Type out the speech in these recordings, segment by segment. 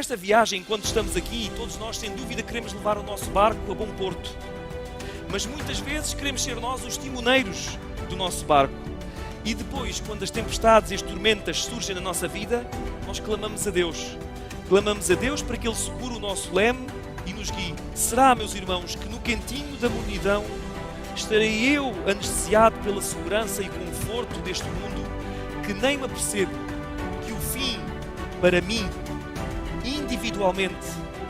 nesta viagem, enquanto estamos aqui, todos nós, sem dúvida, queremos levar o nosso barco a bom porto. Mas muitas vezes queremos ser nós os timoneiros do nosso barco. E depois, quando as tempestades e as tormentas surgem na nossa vida, nós clamamos a Deus. Clamamos a Deus para que Ele segure o nosso leme e nos guie. Será, meus irmãos, que no cantinho da mornidão estarei eu anestesiado pela segurança e conforto deste mundo, que nem me apercebo que o fim, para mim, individualmente,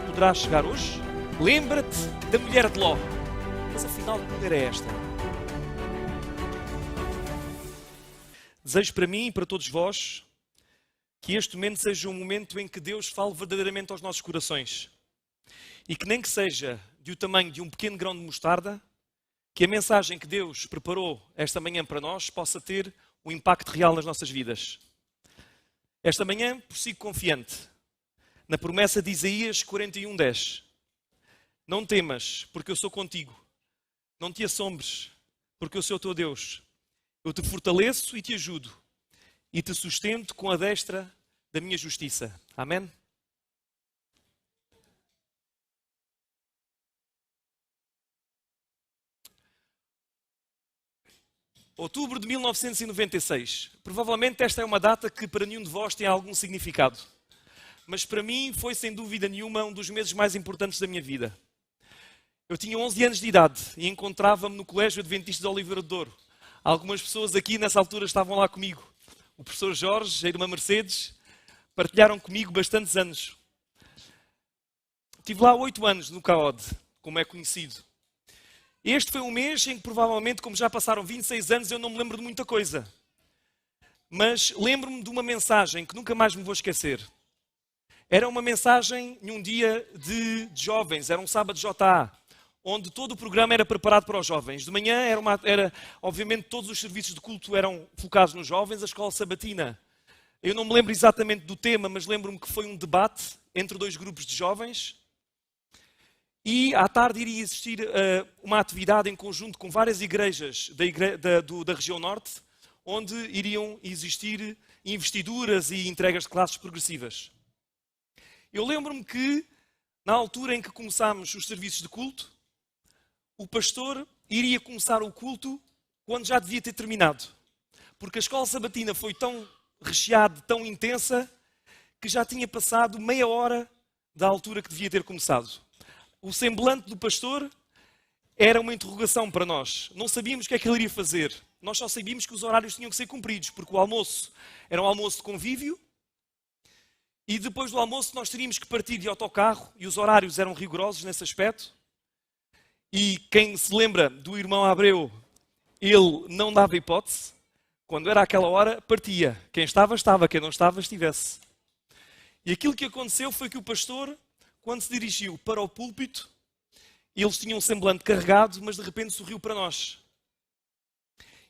poderá chegar hoje? Lembra-te da mulher de Ló. Mas afinal, que mulher é esta? Desejo para mim e para todos vós que este momento seja um momento em que Deus fale verdadeiramente aos nossos corações. E que nem que seja do tamanho de um pequeno grão de mostarda, que a mensagem que Deus preparou esta manhã para nós possa ter um impacto real nas nossas vidas. Esta manhã prossigo confiante na promessa de Isaías 41:10. Não temas, porque eu sou contigo. Não te assombres, porque eu sou o teu Deus. Eu te fortaleço e te ajudo, e te sustento com a destra da minha justiça. Amém? Outubro de 1996. Provavelmente esta é uma data que para nenhum de vós tem algum significado. Mas para mim foi sem dúvida nenhuma um dos meses mais importantes da minha vida. Eu tinha 11 anos de idade e encontrava-me no Colégio Adventista de Oliveira de Douro. Algumas pessoas aqui nessa altura estavam lá comigo. O professor Jorge, a irmã Mercedes, partilharam comigo bastantes anos. Estive lá 8 anos no CAOD, como é conhecido. Este foi um mês em que provavelmente, como já passaram 26 anos, eu não me lembro de muita coisa. Mas lembro-me de uma mensagem que nunca mais me vou esquecer. Era uma mensagem num dia de jovens, era um sábado de JA, onde todo o programa era preparado para os jovens. De manhã, obviamente, todos os serviços de culto eram focados nos jovens, a escola sabatina. Eu não me lembro exatamente do tema, mas lembro-me que foi um debate entre dois grupos de jovens. E à tarde iria existir uma atividade em conjunto com várias igrejas da região norte, onde iriam existir investiduras e entregas de classes progressivas. Eu lembro-me que, na altura em que começámos os serviços de culto, o pastor iria começar o culto quando já devia ter terminado. Porque a escola sabatina foi tão recheada, tão intensa, que já tinha passado meia hora da altura que devia ter começado. O semblante do pastor era uma interrogação para nós. Não sabíamos o que é que ele iria fazer. Nós só sabíamos que os horários tinham que ser cumpridos, porque o almoço era um almoço de convívio, e depois do almoço nós teríamos que partir de autocarro, e os horários eram rigorosos nesse aspecto. E quem se lembra do irmão Abreu, ele não dava hipótese. Quando era aquela hora, partia. Quem estava, estava. Quem não estava, estivesse. E aquilo que aconteceu foi que o pastor, quando se dirigiu para o púlpito, eles tinham um semblante carregado, mas de repente sorriu para nós.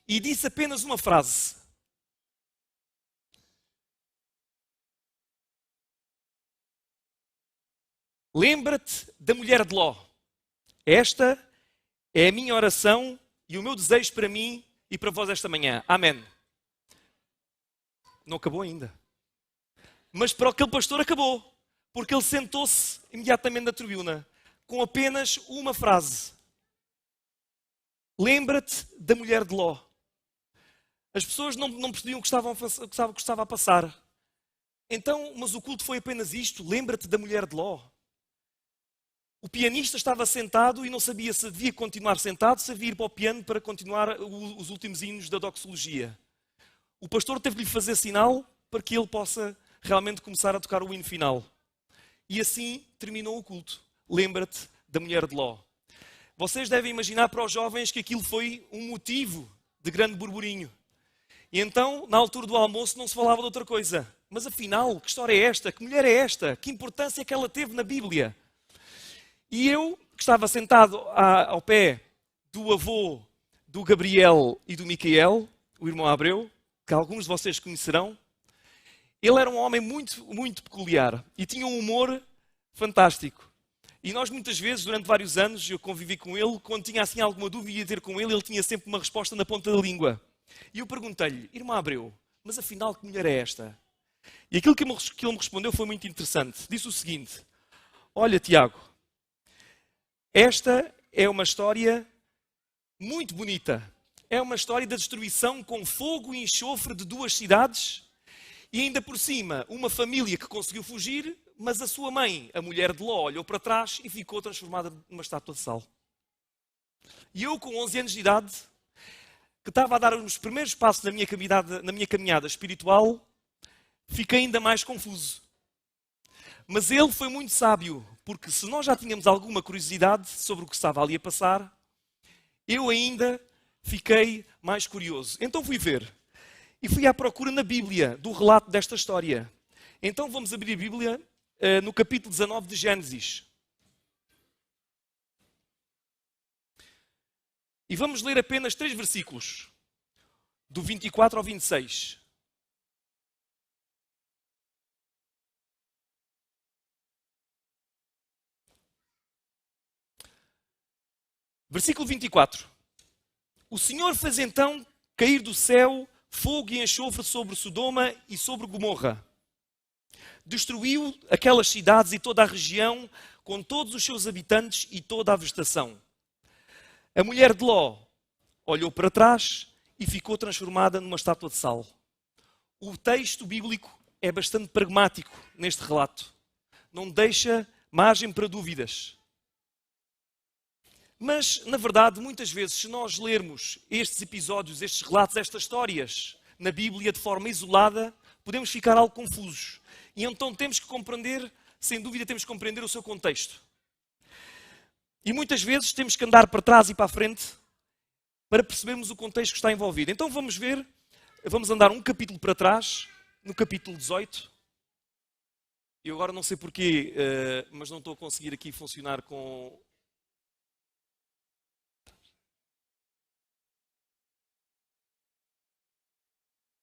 E disse apenas uma frase. Lembra-te da mulher de Ló. Esta é a minha oração e o meu desejo para mim e para vós esta manhã. Amém. Não acabou ainda. Mas para aquele pastor acabou. Porque ele sentou-se imediatamente na tribuna com apenas uma frase. Lembra-te da mulher de Ló. As pessoas não percebiam o que estava a passar. Então, mas o culto foi apenas isto. Lembra-te da mulher de Ló. O pianista estava sentado e não sabia se devia continuar sentado, se devia ir para o piano para continuar os últimos hinos da doxologia. O pastor teve de lhe fazer sinal para que ele possa realmente começar a tocar o hino final. E assim terminou o culto. Lembra-te da mulher de Ló. Vocês devem imaginar para os jovens que aquilo foi um motivo de grande burburinho. E então, na altura do almoço, não se falava de outra coisa. Mas afinal, que história é esta? Que mulher é esta? Que importância é que ela teve na Bíblia? E eu, que estava sentado ao pé do avô do Gabriel e do Micael, o irmão Abreu, que alguns de vocês conhecerão, ele era um homem muito, muito peculiar e tinha um humor fantástico. E nós muitas vezes, durante vários anos, eu convivi com ele, quando tinha assim alguma dúvida ia ter com ele, ele tinha sempre uma resposta na ponta da língua. E eu perguntei-lhe, irmão Abreu, mas afinal que mulher é esta? E aquilo que ele me respondeu foi muito interessante. Disse o seguinte: olha, Tiago, esta é uma história muito bonita. É uma história da destruição com fogo e enxofre de 2 cidades e ainda por cima uma família que conseguiu fugir, mas a sua mãe, a mulher de Ló, olhou para trás e ficou transformada numa estátua de sal. E eu, com 11 anos de idade, que estava a dar os primeiros passos na minha caminhada espiritual, fiquei ainda mais confuso. Mas ele foi muito sábio, porque se nós já tínhamos alguma curiosidade sobre o que estava ali a passar, eu ainda fiquei mais curioso. Então fui ver. E fui à procura na Bíblia do relato desta história. Então vamos abrir a Bíblia no capítulo 19 de Gênesis. E vamos ler apenas 3 versículos, do 24 ao 26. Versículo 24. O Senhor fez então cair do céu fogo e enxofre sobre Sodoma e sobre Gomorra. Destruiu aquelas cidades e toda a região, com todos os seus habitantes e toda a vegetação. A mulher de Ló olhou para trás e ficou transformada numa estátua de sal. O texto bíblico é bastante pragmático neste relato. Não deixa margem para dúvidas. Mas, na verdade, muitas vezes, se nós lermos estes episódios, estes relatos, estas histórias na Bíblia de forma isolada, podemos ficar algo confusos. E então temos que compreender, sem dúvida, temos que compreender o seu contexto. E muitas vezes temos que andar para trás e para a frente para percebermos o contexto que está envolvido. Então vamos andar um capítulo para trás, no capítulo 18. Eu agora não sei porquê, mas não estou a conseguir aqui funcionar com...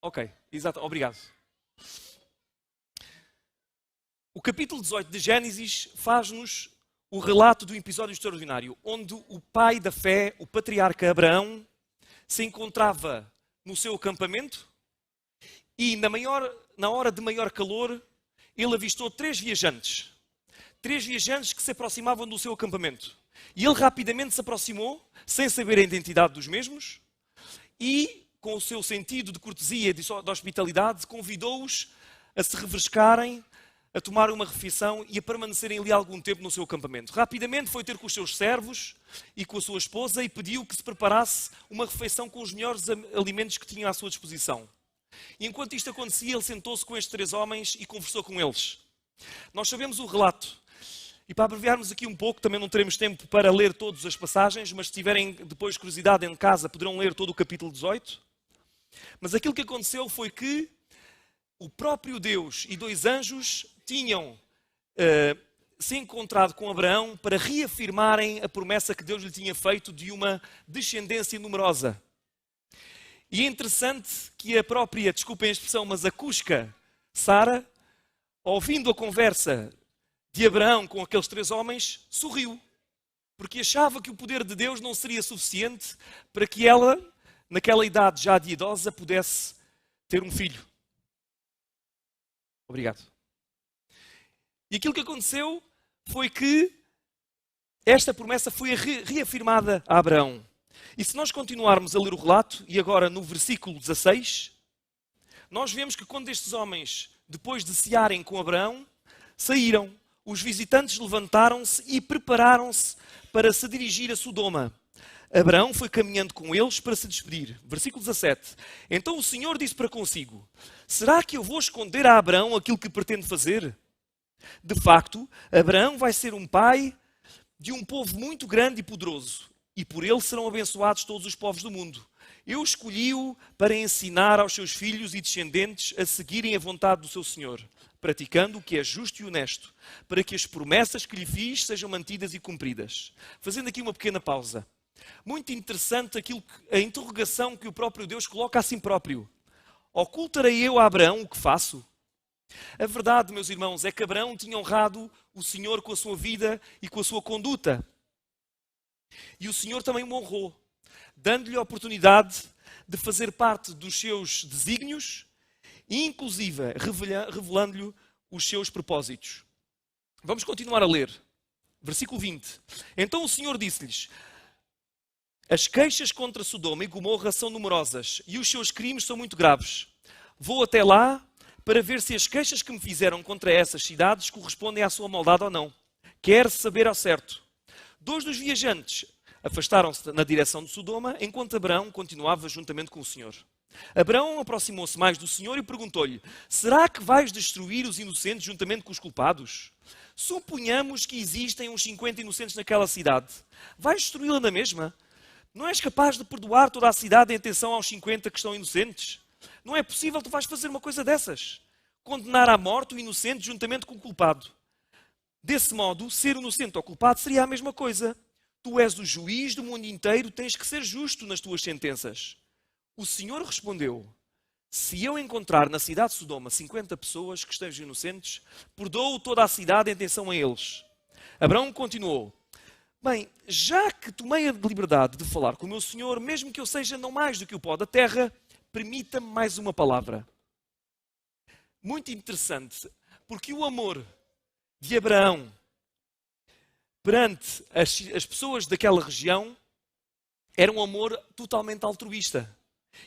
Ok, exato, obrigado. O capítulo 18 de Gênesis faz-nos o relato do episódio extraordinário, onde o pai da fé, o patriarca Abraão, se encontrava no seu acampamento e na hora de maior calor, ele avistou 3 viajantes. 3 viajantes que se aproximavam do seu acampamento. E ele rapidamente se aproximou, sem saber a identidade dos mesmos, e com o seu sentido de cortesia e de hospitalidade, convidou-os a se refrescarem, a tomar uma refeição e a permanecerem ali algum tempo no seu acampamento. Rapidamente foi ter com os seus servos e com a sua esposa e pediu que se preparasse uma refeição com os melhores alimentos que tinham à sua disposição. E enquanto isto acontecia, ele sentou-se com estes 3 homens e conversou com eles. Nós sabemos o relato. E para abreviarmos aqui um pouco, também não teremos tempo para ler todas as passagens, mas se tiverem depois curiosidade em casa, poderão ler todo o capítulo 18. Mas aquilo que aconteceu foi que o próprio Deus e 2 anjos tinham se encontrado com Abraão para reafirmarem a promessa que Deus lhe tinha feito de uma descendência numerosa. E é interessante que a própria, desculpem a expressão, mas a cusca Sara, ouvindo a conversa de Abraão com aqueles 3 homens, sorriu. Porque achava que o poder de Deus não seria suficiente para que ela, naquela idade já de idosa, pudesse ter um filho. Obrigado. E aquilo que aconteceu foi que esta promessa foi reafirmada a Abraão. E se nós continuarmos a ler o relato, e agora no versículo 16, nós vemos que quando estes homens, depois de cearem com Abraão, saíram, os visitantes levantaram-se e prepararam-se para se dirigir a Sodoma. Abraão foi caminhando com eles para se despedir. Versículo 17. Então o Senhor disse para consigo: será que eu vou esconder a Abraão aquilo que pretendo fazer? De facto, Abraão vai ser um pai de um povo muito grande e poderoso, e por ele serão abençoados todos os povos do mundo. Eu escolhi-o para ensinar aos seus filhos e descendentes a seguirem a vontade do seu Senhor, praticando o que é justo e honesto, para que as promessas que lhe fiz sejam mantidas e cumpridas. Fazendo aqui uma pequena pausa. Muito interessante a interrogação que o próprio Deus coloca a si próprio. Ocultarei eu a Abraão o que faço? A verdade, meus irmãos, é que Abraão tinha honrado o Senhor com a sua vida e com a sua conduta. E o Senhor também o honrou, dando-lhe a oportunidade de fazer parte dos seus desígnios inclusive revelando-lhe os seus propósitos. Vamos continuar a ler. Versículo 20. Então o Senhor disse-lhes: as queixas contra Sodoma e Gomorra são numerosas e os seus crimes são muito graves. Vou até lá para ver se as queixas que me fizeram contra essas cidades correspondem à sua maldade ou não. Quero saber ao certo. 2 dos viajantes afastaram-se na direção de Sodoma, enquanto Abraão continuava juntamente com o Senhor. Abraão aproximou-se mais do Senhor e perguntou-lhe: será que vais destruir os inocentes juntamente com os culpados? Suponhamos que existem uns 50 inocentes naquela cidade. Vais destruí-la na mesma? Não és capaz de perdoar toda a cidade em atenção aos 50 que estão inocentes? Não é possível que tu vais fazer uma coisa dessas. Condenar à morte o inocente juntamente com o culpado. Desse modo, ser inocente ou culpado seria a mesma coisa. Tu és o juiz do mundo inteiro, tens que ser justo nas tuas sentenças. O Senhor respondeu: se eu encontrar na cidade de Sodoma 50 pessoas que estejam inocentes, perdoo toda a cidade em atenção a eles. Abraão continuou: bem, já que tomei a liberdade de falar com o meu Senhor, mesmo que eu seja não mais do que o pó da terra, permita-me mais uma palavra. Muito interessante, porque o amor de Abraão perante as pessoas daquela região era um amor totalmente altruísta.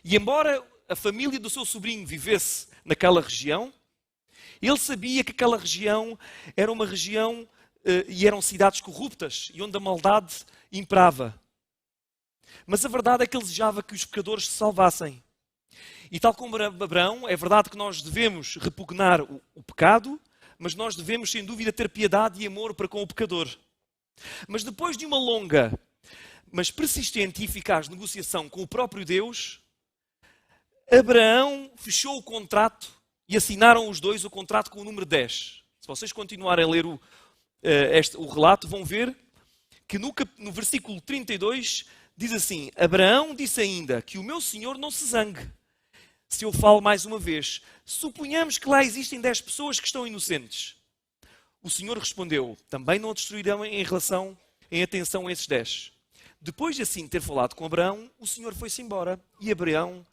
E embora a família do seu sobrinho vivesse naquela região, ele sabia que aquela região era uma região e eram cidades corruptas e onde a maldade imperava. Mas a verdade é que ele desejava que os pecadores se salvassem. E tal como Abraão, é verdade que nós devemos repugnar o pecado, mas nós devemos, sem dúvida, ter piedade e amor para com o pecador. Mas depois de uma longa, mas persistente e eficaz negociação com o próprio Deus, Abraão fechou o contrato e assinaram os dois o contrato com o número 10. Se vocês continuarem a ler o relato, vão ver que no versículo 32 diz assim: Abraão disse ainda que o meu Senhor não se zangue se eu falo mais uma vez. Suponhamos que lá existem 10 pessoas que estão inocentes. O Senhor respondeu: também não a destruirão em atenção a esses 10. Depois de assim ter falado com Abraão, o Senhor foi-se embora e Abraão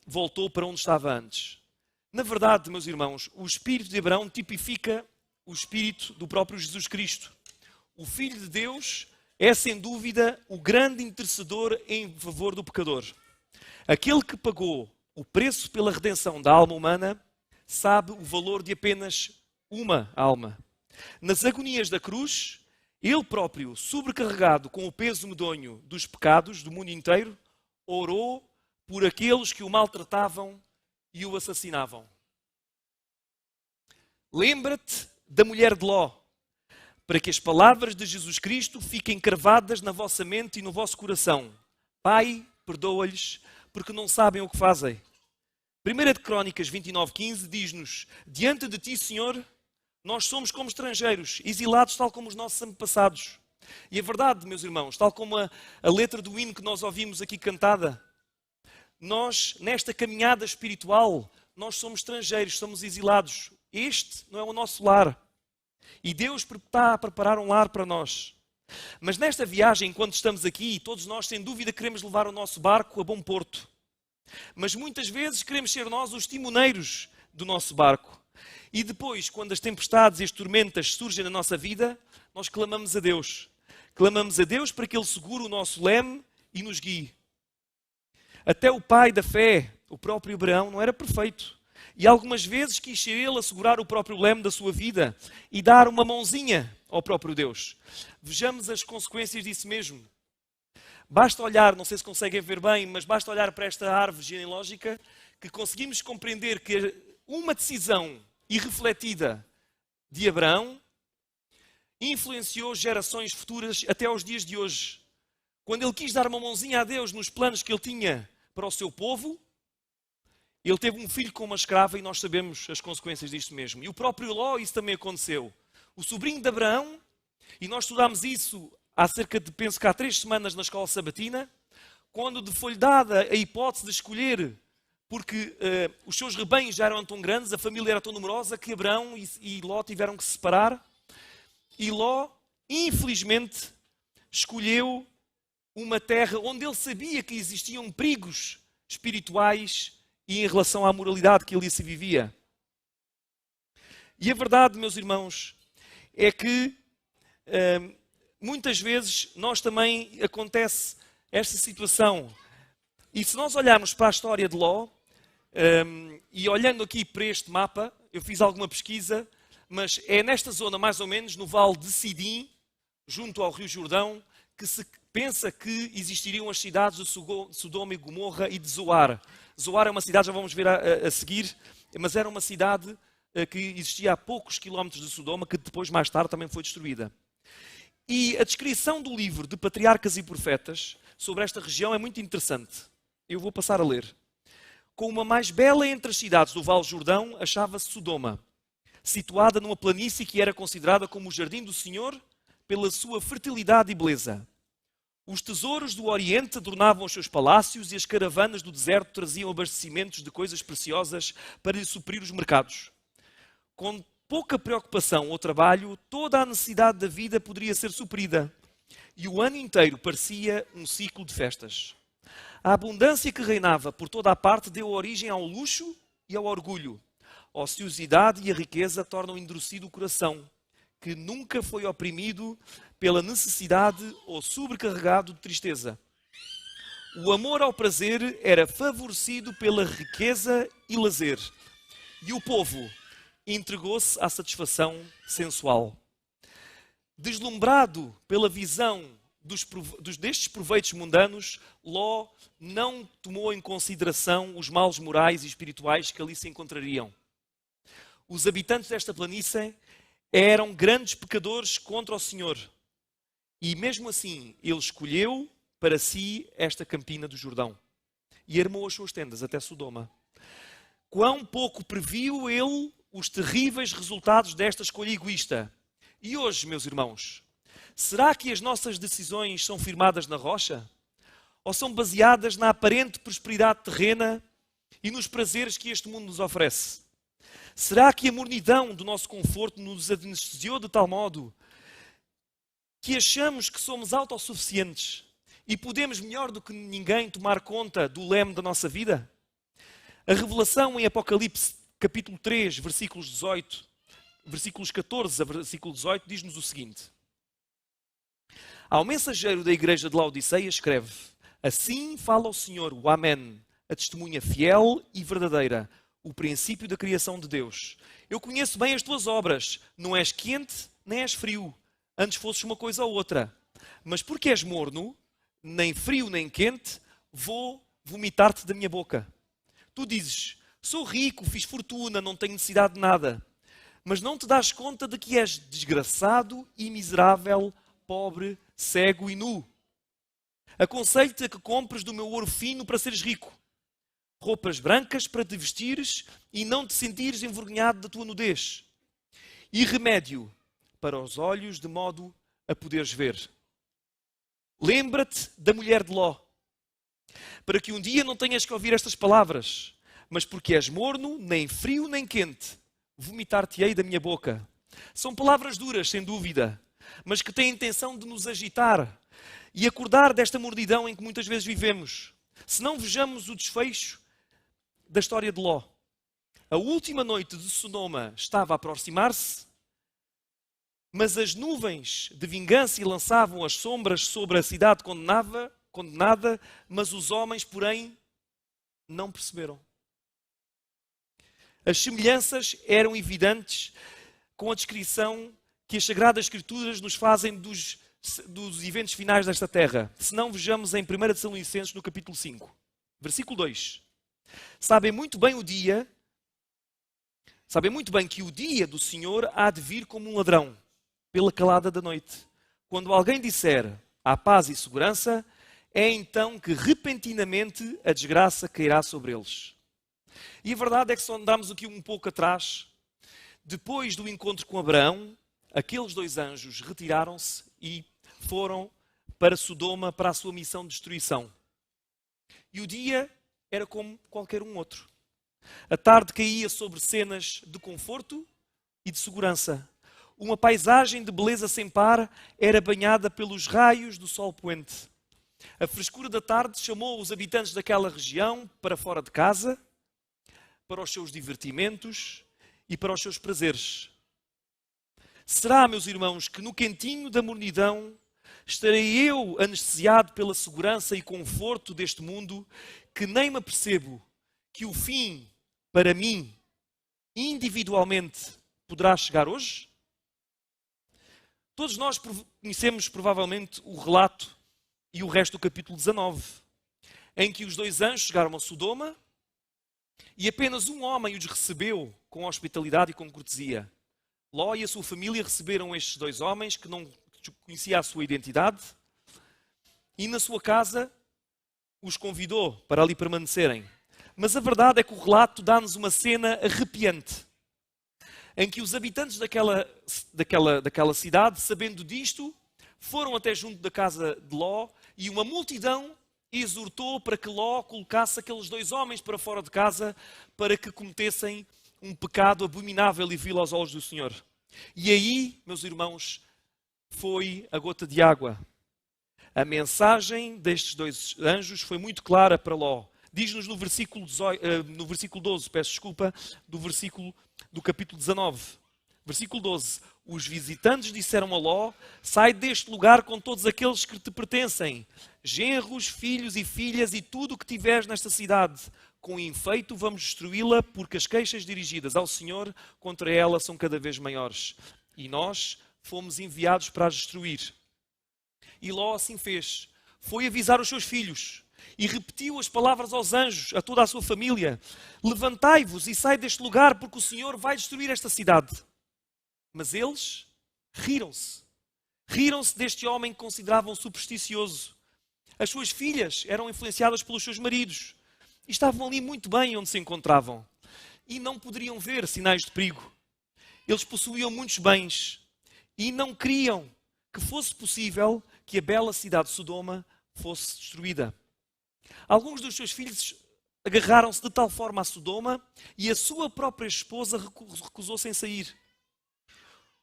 voltou para onde estava antes. Na verdade, meus irmãos, o espírito de Abraão tipifica o espírito do próprio Jesus Cristo. O Filho de Deus é, sem dúvida, o grande intercedor em favor do pecador. Aquele que pagou o preço pela redenção da alma humana sabe o valor de apenas uma alma. Nas agonias da cruz, ele próprio, sobrecarregado com o peso medonho dos pecados do mundo inteiro, orou por aqueles que o maltratavam e o assassinavam. Lembra-te da mulher de Ló, para que as palavras de Jesus Cristo fiquem cravadas na vossa mente e no vosso coração. Pai, perdoa-lhes, porque não sabem o que fazem. 1 de Crónicas 29:15 diz-nos: diante de ti, Senhor, nós somos como estrangeiros, exilados tal como os nossos antepassados. E é verdade, meus irmãos, tal como a letra do hino que nós ouvimos aqui cantada, nós, nesta caminhada espiritual, nós somos estrangeiros, somos exilados. Este não é o nosso lar. E Deus está a preparar um lar para nós. Mas nesta viagem, enquanto estamos aqui, todos nós, sem dúvida, queremos levar o nosso barco a bom porto. Mas muitas vezes queremos ser nós os timoneiros do nosso barco. E depois, quando as tempestades e as tormentas surgem na nossa vida, nós clamamos a Deus. Clamamos a Deus para que Ele segure o nosso leme e nos guie. Até o pai da fé, o próprio Abraão, não era perfeito. E algumas vezes quis ser ele a segurar o próprio leme da sua vida e dar uma mãozinha ao próprio Deus. Vejamos as consequências disso mesmo. Basta olhar, não sei se conseguem ver bem, mas basta olhar para esta árvore genealógica que conseguimos compreender que uma decisão irrefletida de Abraão influenciou gerações futuras até aos dias de hoje. Quando ele quis dar uma mãozinha a Deus nos planos que ele tinha para o seu povo, ele teve um filho com uma escrava e nós sabemos as consequências disto mesmo. E o próprio Ló, isso também aconteceu. O sobrinho de Abraão, e nós estudámos isso há cerca de, penso que há 3 semanas na escola sabatina, quando foi-lhe dada a hipótese de escolher, porque os seus rebanhos já eram tão grandes, a família era tão numerosa, que Abraão e Ló tiveram que se separar. E Ló, infelizmente, escolheu uma terra onde ele sabia que existiam perigos espirituais e em relação à moralidade que ali se vivia. E a verdade, meus irmãos, é que muitas vezes nós também acontece esta situação. E se nós olharmos para a história de Ló, e olhando aqui para este mapa, eu fiz alguma pesquisa, mas é nesta zona, mais ou menos, no vale de Sidim, junto ao Rio Jordão, que se pensa que existiriam as cidades de Sodoma e Gomorra e de Zoar. Zoar é uma cidade, já vamos ver a seguir, mas era uma cidade que existia a poucos quilómetros de Sodoma, que depois, mais tarde, também foi destruída. E a descrição do livro de Patriarcas e Profetas sobre esta região é muito interessante. Eu vou passar a ler. Como a mais bela entre as cidades do Vale Jordão, achava-se Sodoma, situada numa planície que era considerada como o jardim do Senhor pela sua fertilidade e beleza. Os tesouros do Oriente adornavam os seus palácios e as caravanas do deserto traziam abastecimentos de coisas preciosas para lhe suprir os mercados. Com pouca preocupação ou trabalho, toda a necessidade da vida poderia ser suprida. E o ano inteiro parecia um ciclo de festas. A abundância que reinava por toda a parte deu origem ao luxo e ao orgulho. A ociosidade e a riqueza tornam endurecido o coração, que nunca foi oprimido pela necessidade ou sobrecarregado de tristeza. O amor ao prazer era favorecido pela riqueza e lazer. E o povo entregou-se à satisfação sensual. Deslumbrado pela visão destes proveitos mundanos, Ló não tomou em consideração os males morais e espirituais que ali se encontrariam. Os habitantes desta planície eram grandes pecadores contra o Senhor. E mesmo assim, ele escolheu para si esta campina do Jordão e armou as suas tendas até Sodoma. Quão pouco previu ele os terríveis resultados desta escolha egoísta. E hoje, meus irmãos, será que as nossas decisões são firmadas na rocha? Ou são baseadas na aparente prosperidade terrena e nos prazeres que este mundo nos oferece? Será que a mornidão do nosso conforto nos anestesiou de tal modo que achamos que somos autossuficientes e podemos melhor do que ninguém tomar conta do leme da nossa vida? A revelação em Apocalipse, capítulo 3, versículos 14 a versículo 18, diz-nos o seguinte. Ao mensageiro da igreja de Laodiceia escreve: Assim fala o Senhor, o Amém, a testemunha fiel e verdadeira, o princípio da criação de Deus. Eu conheço bem as tuas obras. Não és quente, nem és frio. Antes fosses uma coisa ou outra. Mas porque és morno, nem frio nem quente, vou vomitar-te da minha boca. Tu dizes, sou rico, fiz fortuna, não tenho necessidade de nada. Mas não te dás conta de que és desgraçado e miserável, pobre, cego e nu. Aconselho-te a que compres do meu ouro fino para seres rico. Roupas brancas para te vestires e não te sentires envergonhado da tua nudez. E remédio para os olhos, de modo a poderes ver. Lembra-te da mulher de Ló, para que um dia não tenhas que ouvir estas palavras, mas porque és morno, nem frio nem quente, vomitar-te-ei da minha boca. São palavras duras, sem dúvida, mas que têm a intenção de nos agitar e acordar desta mornidão em que muitas vezes vivemos. Se não vejamos o desfecho da história de Ló. A última noite de Sodoma estava a aproximar-se, mas as nuvens de vingança lançavam as sombras sobre a cidade condenada, mas os homens, porém, não perceberam. As semelhanças eram evidentes com a descrição que as Sagradas Escrituras nos fazem dos eventos finais desta terra. Se não, vejamos em 1 Tessalonicenses, no capítulo 5, versículo 2. Sabem muito bem que o dia do Senhor há de vir como um ladrão, pela calada da noite. Quando alguém disser, há paz e segurança, é então que repentinamente a desgraça cairá sobre eles. E a verdade é que, se andarmos aqui um pouco atrás, depois do encontro com Abraão, aqueles dois anjos retiraram-se e foram para Sodoma para a sua missão de destruição. E o dia era como qualquer um outro. A tarde caía sobre cenas de conforto e de segurança. Uma paisagem de beleza sem par era banhada pelos raios do sol poente. A frescura da tarde chamou os habitantes daquela região para fora de casa para os seus divertimentos e para os seus prazeres. Será, meus irmãos, que no quentinho da mornidão estarei eu anestesiado pela segurança e conforto deste mundo, que nem me apercebo que o fim, para mim, individualmente, poderá chegar hoje? Todos nós conhecemos provavelmente o relato e o resto do capítulo 19, em que os dois anjos chegaram a Sodoma e apenas um homem os recebeu com hospitalidade e com cortesia. Ló e a sua família receberam estes dois homens que não conhecia a sua identidade e na sua casa os convidou para ali permanecerem. Mas a verdade é que o relato dá-nos uma cena arrepiante, em que os habitantes daquela cidade, sabendo disto, foram até junto da casa de Ló e uma multidão exortou para que Ló colocasse aqueles dois homens para fora de casa para que cometessem um pecado abominável e vil aos olhos do Senhor. E aí, meus irmãos, foi a gota de água. A mensagem destes dois anjos foi muito clara para Ló. Diz-nos no versículo 12, do capítulo 19. Versículo 12. Os visitantes disseram a Ló: sai deste lugar com todos aqueles que te pertencem, genros, filhos e filhas e tudo o que tiveres nesta cidade. Com efeito vamos destruí-la, porque as queixas dirigidas ao Senhor contra ela são cada vez maiores. E nós fomos enviados para as destruir. E Ló assim fez. Foi avisar os seus filhos e repetiu as palavras aos anjos, a toda a sua família: levantai-vos e sai deste lugar, porque o Senhor vai destruir esta cidade. Mas eles riram-se. Riram-se deste homem que consideravam supersticioso. As suas filhas eram influenciadas pelos seus maridos e estavam ali muito bem onde se encontravam e não poderiam ver sinais de perigo. Eles possuíam muitos bens e não queriam que fosse possível que a bela cidade de Sodoma fosse destruída. Alguns dos seus filhos agarraram-se de tal forma a Sodoma e a sua própria esposa recusou-se em sair.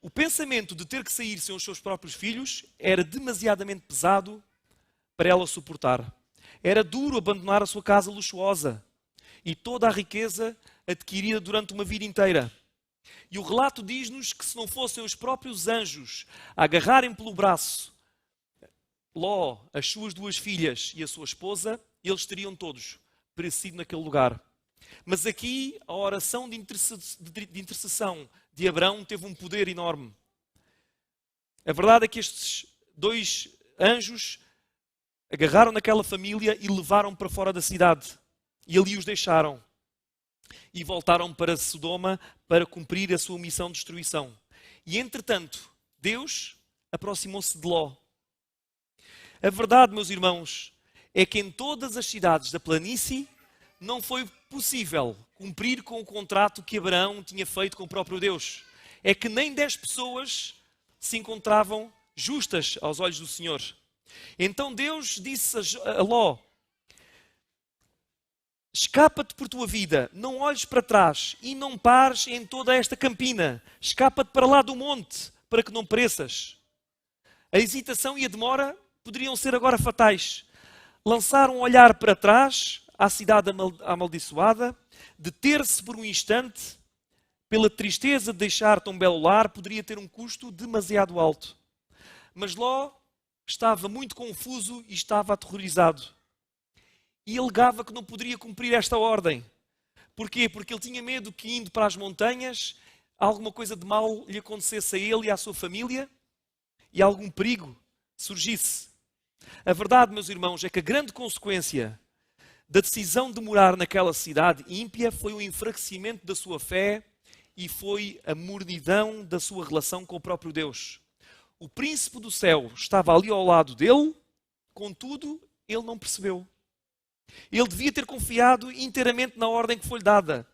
O pensamento de ter que sair sem os seus próprios filhos era demasiadamente pesado para ela suportar. Era duro abandonar a sua casa luxuosa e toda a riqueza adquirida durante uma vida inteira. E o relato diz-nos que se não fossem os próprios anjos a agarrarem pelo braço Ló, as suas duas filhas e a sua esposa, eles teriam todos perecido naquele lugar. Mas aqui a oração de intercessão de Abraão teve um poder enorme. A verdade é que estes dois anjos agarraram naquela família e levaram para fora da cidade. E ali os deixaram. E voltaram para Sodoma para cumprir a sua missão de destruição. E entretanto, Deus aproximou-se de Ló. A verdade, meus irmãos, é que em todas as cidades da planície não foi possível cumprir com o contrato que Abraão tinha feito com o próprio Deus. É que nem 10 pessoas se encontravam justas aos olhos do Senhor. Então Deus disse a Ló: escapa-te por tua vida, não olhes para trás e não pares em toda esta campina. Escapa-te para lá do monte, para que não pereças. A hesitação e a demora poderiam ser agora fatais. Lançar um olhar para trás à cidade amaldiçoada, deter-se por um instante, pela tristeza de deixar tão belo lar, poderia ter um custo demasiado alto. Mas Ló estava muito confuso e estava aterrorizado. E alegava que não poderia cumprir esta ordem. Porquê? Porque ele tinha medo que, indo para as montanhas, alguma coisa de mal lhe acontecesse a ele e à sua família e algum perigo surgisse. A verdade, meus irmãos, é que a grande consequência da decisão de morar naquela cidade ímpia foi o enfraquecimento da sua fé e foi a mornidão da sua relação com o próprio Deus. O príncipe do céu estava ali ao lado dele, contudo, ele não percebeu. Ele devia ter confiado inteiramente na ordem que foi-lhe dada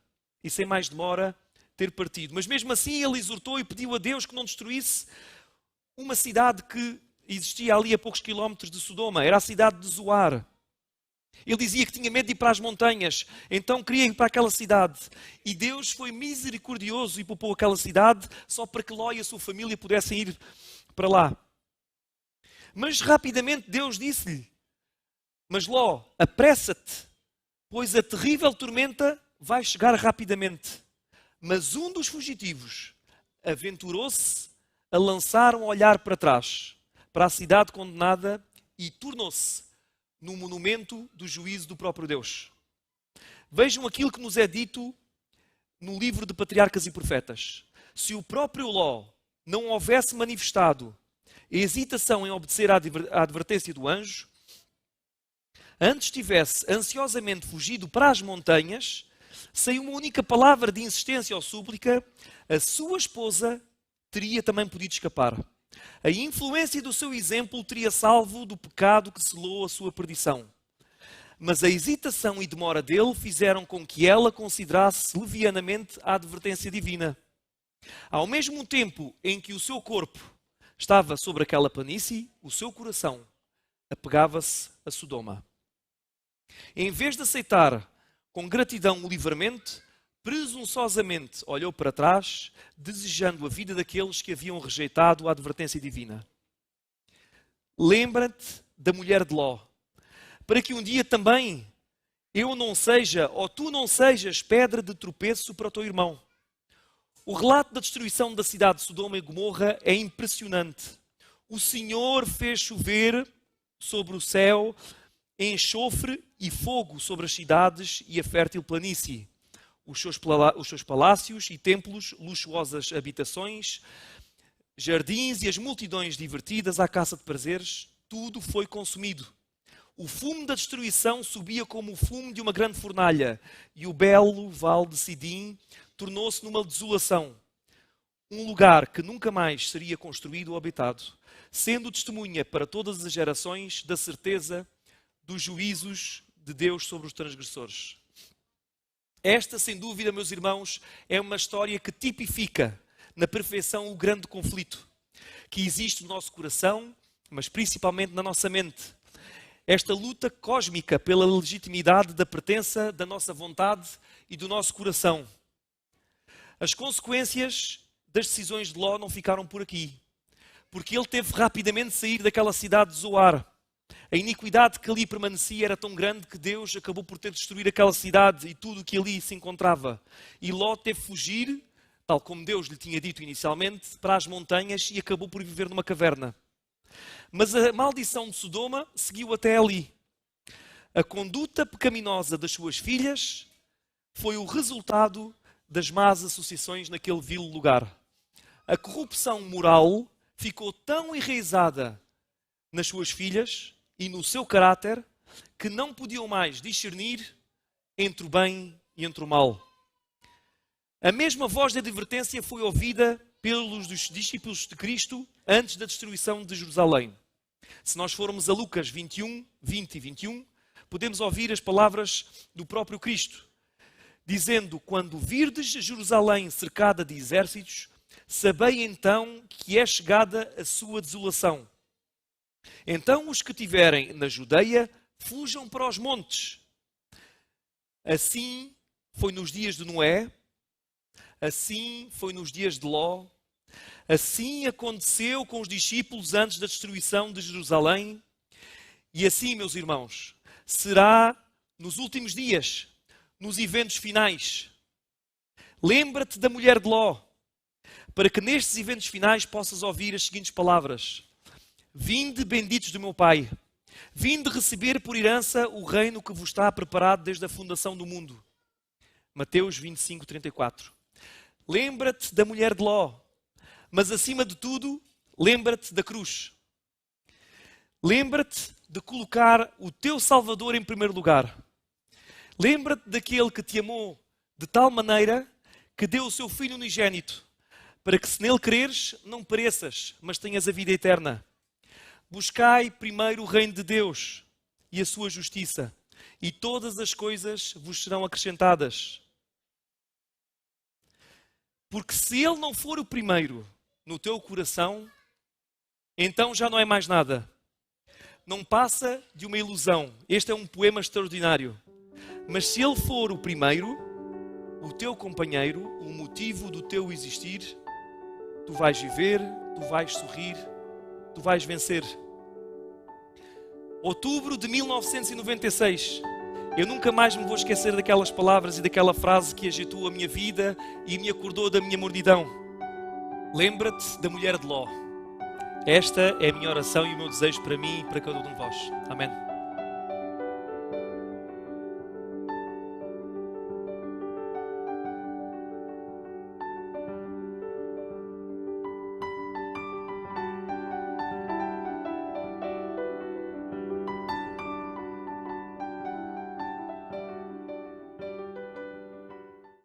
e, sem mais demora, ter partido. Mas mesmo assim ele exortou e pediu a Deus que não destruísse uma cidade que existia ali a poucos quilómetros de Sodoma. Era a cidade de Zoar. Ele dizia que tinha medo de ir para as montanhas, então queria ir para aquela cidade. E Deus foi misericordioso e poupou aquela cidade só para que Ló e a sua família pudessem ir para lá. Mas rapidamente Deus disse-lhe: mas Ló, apressa-te, pois a terrível tormenta vai chegar rapidamente. Mas um dos fugitivos aventurou-se a lançar um olhar para trás, para a cidade condenada, e tornou-se no monumento do juízo do próprio Deus. Vejam aquilo que nos é dito no livro de Patriarcas e Profetas. Se o próprio Ló não houvesse manifestado hesitação em obedecer à advertência do anjo, antes tivesse ansiosamente fugido para as montanhas, sem uma única palavra de insistência ou súplica, a sua esposa teria também podido escapar. A influência do seu exemplo o teria salvo do pecado que selou a sua perdição. Mas a hesitação e demora dele fizeram com que ela considerasse levianamente a advertência divina. Ao mesmo tempo em que o seu corpo estava sobre aquela planície, o seu coração apegava-se a Sodoma. Em vez de aceitar com gratidão o livramento, presunçosamente olhou para trás, desejando a vida daqueles que haviam rejeitado a advertência divina. Lembra-te da mulher de Ló, para que um dia também eu não seja, ou tu não sejas, pedra de tropeço para o teu irmão. O relato da destruição da cidade de Sodoma e Gomorra é impressionante. O Senhor fez chover sobre o céu enxofre e fogo sobre as cidades e a fértil planície. Os seus palácios e templos, luxuosas habitações, jardins e as multidões divertidas à caça de prazeres, tudo foi consumido. O fumo da destruição subia como o fumo de uma grande fornalha, e o belo vale de Sidim tornou-se numa desolação, um lugar que nunca mais seria construído ou habitado, sendo testemunha para todas as gerações da certeza dos juízos de Deus sobre os transgressores. Esta, sem dúvida, meus irmãos, é uma história que tipifica na perfeição o grande conflito que existe no nosso coração, mas principalmente na nossa mente. Esta luta cósmica pela legitimidade da pertença da nossa vontade e do nosso coração. As consequências das decisões de Ló não ficaram por aqui, porque ele teve rapidamente de sair daquela cidade de Zoar. A iniquidade que ali permanecia era tão grande que Deus acabou por ter de destruir aquela cidade e tudo o que ali se encontrava. E Ló teve de fugir, tal como Deus lhe tinha dito inicialmente, para as montanhas e acabou por viver numa caverna. Mas a maldição de Sodoma seguiu até ali. A conduta pecaminosa das suas filhas foi o resultado das más associações naquele vil lugar. A corrupção moral ficou tão enraizada nas suas filhas e no seu caráter que não podiam mais discernir entre o bem e entre o mal. A mesma voz de advertência foi ouvida pelos discípulos de Cristo antes da destruição de Jerusalém. Se nós formos a Lucas 21, 20 e 21, podemos ouvir as palavras do próprio Cristo, dizendo: quando virdes Jerusalém cercada de exércitos, sabei então que é chegada a sua desolação. Então os que estiverem na Judeia fujam para os montes. Assim foi nos dias de Noé, assim foi nos dias de Ló, assim aconteceu com os discípulos antes da destruição de Jerusalém, e assim, meus irmãos, será nos últimos dias, nos eventos finais. Lembra-te da mulher de Ló, para que nestes eventos finais possas ouvir as seguintes palavras: vinde, benditos do meu Pai, vinde receber por herança o reino que vos está preparado desde a fundação do mundo. Mateus 25, 34. Lembra-te da mulher de Ló, mas acima de tudo, lembra-te da cruz. Lembra-te de colocar o teu Salvador em primeiro lugar. Lembra-te daquele que te amou de tal maneira que deu o seu Filho unigênito, para que se nele creres, não pereças, mas tenhas a vida eterna. Buscai primeiro o reino de Deus e a sua justiça, e todas as coisas vos serão acrescentadas. Porque se Ele não for o primeiro no teu coração, então já não é mais nada. Não passa de uma ilusão. Este é um poema extraordinário. Mas se Ele for o primeiro, o teu companheiro, o motivo do teu existir, tu vais viver, tu vais sorrir, tu vais vencer. Outubro de 1996. Eu nunca mais me vou esquecer daquelas palavras e daquela frase que agitou a minha vida e me acordou da minha mornidão. Lembra-te da mulher de Ló. Esta é a minha oração e o meu desejo para mim e para cada um de vós. Amém.